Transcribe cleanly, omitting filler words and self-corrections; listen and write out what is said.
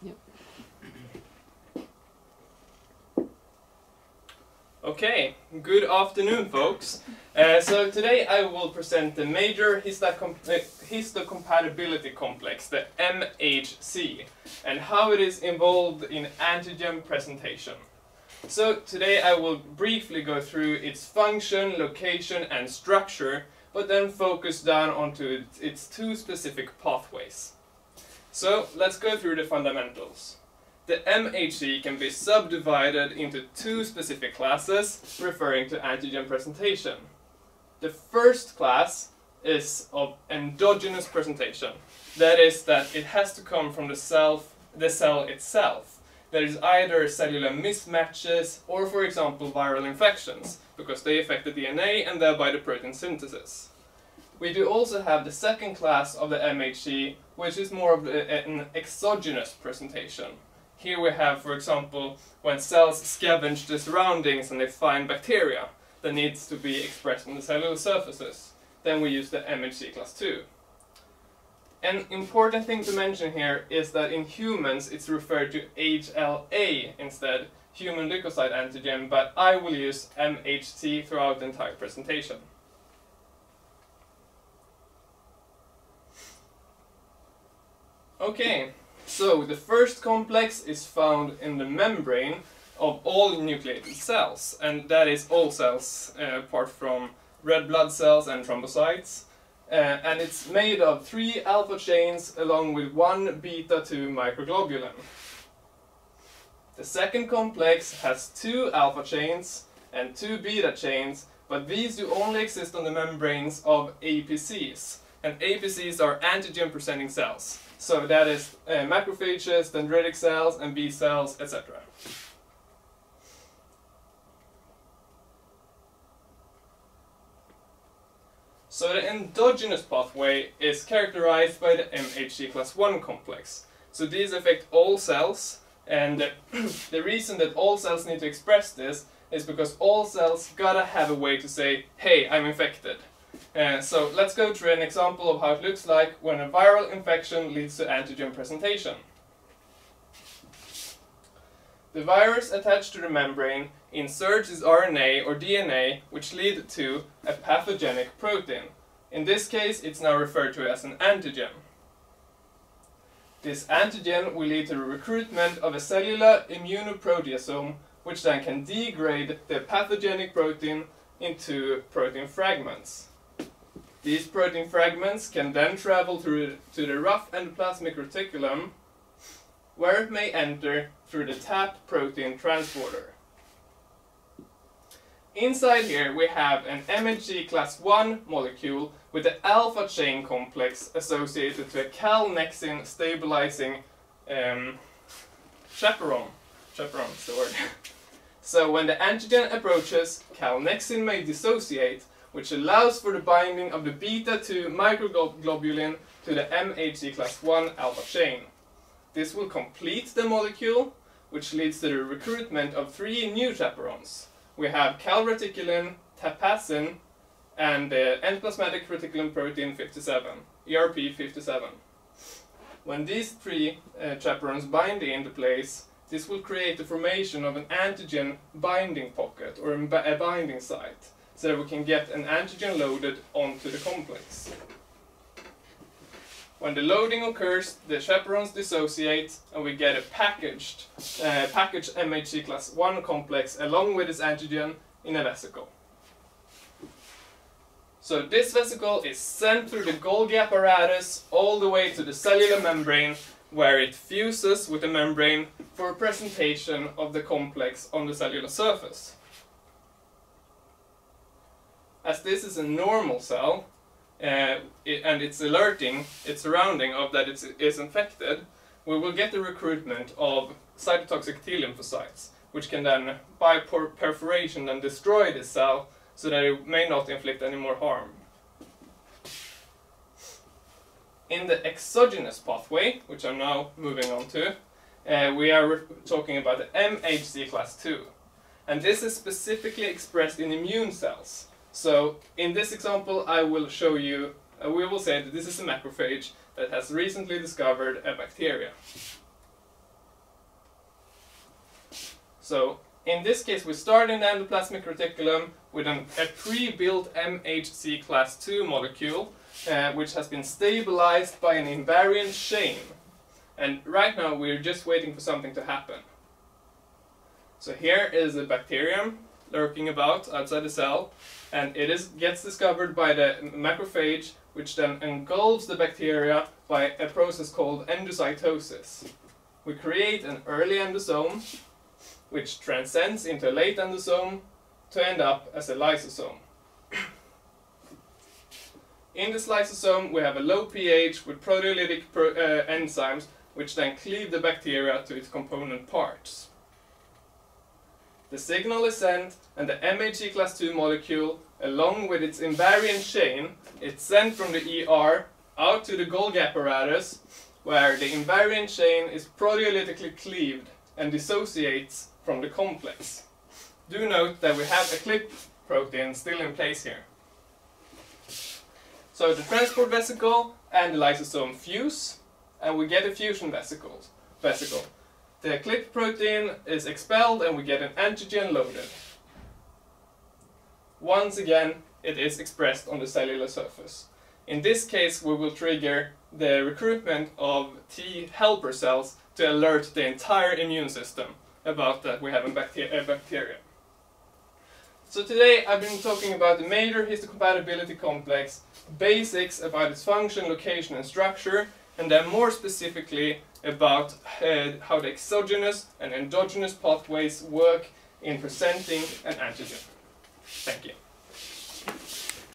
Yep. Okay, good afternoon, folks. So today I will present the major histocompatibility complex, the MHC, and how it is involved in antigen presentation. So today I will briefly go through its function, location and structure, but then focus down onto its two specific pathways. So let's go through the fundamentals. The MHC can be subdivided into two specific classes referring to antigen presentation. The first class is of endogenous presentation. That is that it has to come from the cell itself. There is either cellular mismatches or, for example, viral infections, because they affect the DNA and thereby the protein synthesis. We do also have the second class of the MHC, which is more of an exogenous presentation. Here we have, for example, when cells scavenge the surroundings and they find bacteria that needs to be expressed on the cellular surfaces. Then we use the MHC class 2. An important thing to mention here is that in humans it's referred to HLA instead, human leukocyte antigen, but I will use MHC throughout the entire presentation. Okay. So the first complex is found in the membrane of all nucleated cells, and that is all cells apart from red blood cells and thrombocytes. And it's made of 3 alpha chains along with 1 beta-2 microglobulin. The second complex has 2 alpha chains and 2 beta chains, but these do only exist on the membranes of APCs. And APCs are antigen-presenting cells. So that is macrophages, dendritic cells, and B cells, etc. So the endogenous pathway is characterized by the MHC class 1 complex. So these affect all cells, and the reason that all cells need to express this is because all cells gotta have a way to say, hey, I'm infected. So let's go through an example of how it looks like when a viral infection leads to antigen presentation. The virus attached to the membrane inserts its RNA or DNA, which lead to a pathogenic protein. In this case, it's now referred to as an antigen. This antigen will lead to the recruitment of a cellular immunoproteasome, which then can degrade the pathogenic protein into protein fragments. These protein fragments can then travel to the rough endoplasmic reticulum, where it may enter through the TAP protein transporter. Inside here we have an MHC class 1 molecule with the alpha chain complex associated to a calnexin stabilizing chaperone. Chaperone is the word. So when the antigen approaches, calnexin may dissociate, which allows for the binding of the beta-2 microglobulin to the MHC class 1 alpha chain. This will complete the molecule, which leads to the recruitment of 3 new chaperones. We have calreticulin, tapacin, and the endoplasmic reticulum protein 57, ERP57. When these 3 chaperones bind into place, this will create the formation of an antigen binding pocket, or a binding site, so that we can get an antigen loaded onto the complex. When the loading occurs, the chaperones dissociate and we get a packaged MHC class 1 complex along with its antigen in a vesicle. So this vesicle is sent through the Golgi apparatus all the way to the cellular membrane, where it fuses with the membrane for a presentation of the complex on the cellular surface. As this is a normal cell, and it's alerting its surrounding of that it is infected, we will get the recruitment of cytotoxic T lymphocytes, which can then, by perforation, then destroy this cell so that it may not inflict any more harm. In the exogenous pathway, which I'm now moving on to, we are talking about the MHC class 2. And this is specifically expressed in immune cells. So in this example I will show you, we will say that this is a macrophage that has recently discovered a bacteria. So in this case, we start in the endoplasmic reticulum with a pre-built MHC class 2 molecule, which has been stabilized by an invariant chain. And right now we're just waiting for something to happen. So here is a bacterium lurking about outside the cell, and it gets discovered by the macrophage, which then engulfs the bacteria by a process called endocytosis. We create an early endosome, which transcends into a late endosome to end up as a lysosome. In this lysosome we have a low pH with proteolytic enzymes, which then cleave the bacteria to its component parts. The signal is sent, and the MHC class 2 molecule, along with its invariant chain, is sent from the ER out to the Golgi apparatus, where the invariant chain is proteolytically cleaved and dissociates from the complex. Do note that we have a clip protein still in place here. So the transport vesicle and the lysosome fuse, and we get a fusion vesicle. The clip protein is expelled and we get an antigen loaded. Once again, it is expressed on the cellular surface. In this case, we will trigger the recruitment of T helper cells to alert the entire immune system about that we have a bacteria. So today I've been talking about the major histocompatibility complex, basics about its function, location and structure, and then more specifically about how the exogenous and endogenous pathways work in presenting an antigen. Thank you.